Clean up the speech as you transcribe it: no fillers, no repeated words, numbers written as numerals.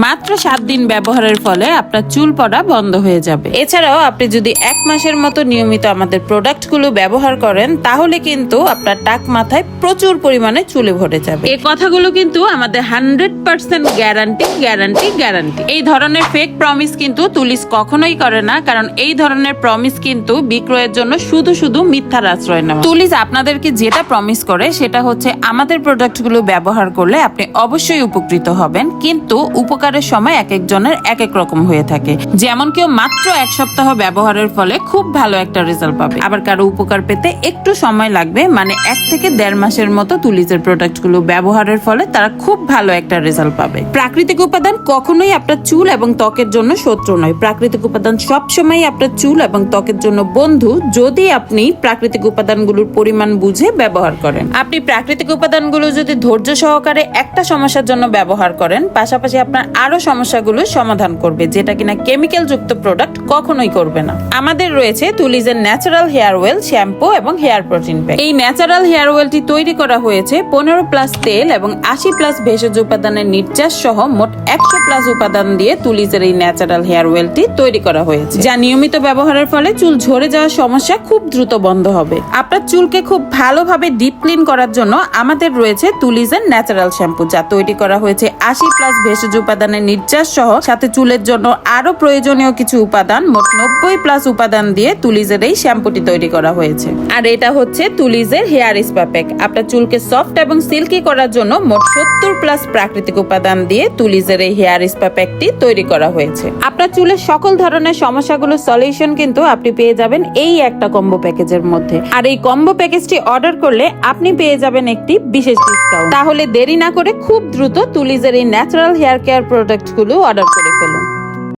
মাত্র 7 দিন ব্যবহারের ফলে আপনার চুল পড়া বন্ধ হয়ে যাবে। এছাড়াও আপনি যদি 1 মাসের মতো নিয়মিত আমাদের প্রোডাক্টগুলো ব্যবহার করেন তাহলে কিন্তু আপনার টাক মাথায় প্রচুর পরিমাণে চুলে ভরে যাবে। এই কথাগুলো কিন্তু আমাদের 100% গ্যারান্টি। এই ধরনের ফেক প্রমিস কিন্তু তুলিস কখনোই করে না, কারণ এই ধরনের প্রমিস কিন্তু বিক্রয়ের জন্য শুধু মিথ্যার আশ্রয় নেওয়া। তুলিস আপনাদেরকে যেটা প্রমিস করে সেটা হচ্ছে আমাদের প্রোডাক্টগুলো ব্যবহার করলে আপনি অবশ্যই উপকৃত হবেন, কিন্তু উপকারের সময় এক একজনের এক এক রকম হয়ে থাকে। যেমন কেউ মাত্র 1 সপ্তাহ ব্যবহারের ফলে খুব ভালো একটা রেজাল্ট পাবে, আবার কারো উপকার পেতে একটু সময় লাগবে, মানে 1 থেকে 1.5 মাসের মতো তুলিসের প্রোডাক্টগুলো ব্যবহারের ফলে তারা খুব ভালো একটা রেজাল্ট পাবে। প্রাকৃতিক উপাদান কখনোই আপনার চুল এবং ত্বকের জন্য শত্রু নয়। প্রাকৃতিক উপাদান সবসময় আপনার চুল এবং ত্বকের জন্য বন্ধু, যদি আপনি প্রাকৃতিক উপাদানগুলোর পরিমাণ বুঝে ব্যবহার করেন। আপনি প্রাকৃতিক উপাদানগুলো যদি ধৈর্য সহকারে একটা সমস্যার জন্য ব্যবহার করেন, পাশাপাশি আপনার আরো সমস্যাগুলো সমাধান করবে, যেটা কিনা কেমিক্যাল যুক্ত প্রোডাক্ট কখনোই করবে না। আমাদের রয়েছে তুলিজের ন্যাচারাল হেয়ার অয়েল, শ্যাম্পু এবং হেয়ার প্রোটিন প্যাক। এই ন্যাচারাল হেয়ার অয়েলটি তৈরি করা হয়েছে 15+ তেল এবং 80+ ভেষজ উপাদানের নির্যাস সহ মোট 100+ উপাদান দিয়ে তুলিজের এই ন্যাচারাল হেয়ার অয়েলটি তৈরি করা হয়েছে, যা নিয়মিত ব্যবহারের ফলে চুল ঝরে যাওয়ার সমস্যা খুব দ্রুত বন্ধ হবে। আপনার চুলকে খুব ভালোভাবে ডিপ ক্লিন করার জন্য আমাদের রয়েছে তুলিজের ন্যাচারাল শ্যাম্পু, যা তৈরি করা হয়েছে 80+ ভেষজ উপাদানের নির্যাস সহ, সাথে চুলের জন্য আরো প্রয়োজনীয় কিছু উপাদান, মোট 90+ উপাদান দিয়ে তুলিজের এই শ্যাম্পুটি তৈরি করা হয়েছে। আর এটা হচ্ছে তুলিজের হেয়ার স্পা প্যাক। আপনার চুলকে সফট এবং সিল্কি করার জন্য মোট 70+ প্রাকৃতিক উপাদান দিয়ে তুলিজের এই হেয়ার স্পা প্যাকটি তৈরি করা হয়েছে। আপনার চুলের সকল ধরনের সমস্যাগুলোর সলিউশন কিন্তু আপনি পেয়ে যাবেন এই একটা কম্বো প্যাকেজের মধ্যে। আর এই কম্বো প্যাকেজটি অর্ডার করলে আপনি পেয়ে যাবেন একটি বিশেষ ডিসকাউন্ট। তাহলে দেরি না করে খুব দ্রুত তুলিজের এই ন্যাচারাল হেয়ার কেয়ার প্রোডাক্টগুলো অর্ডার করে ফেলুন।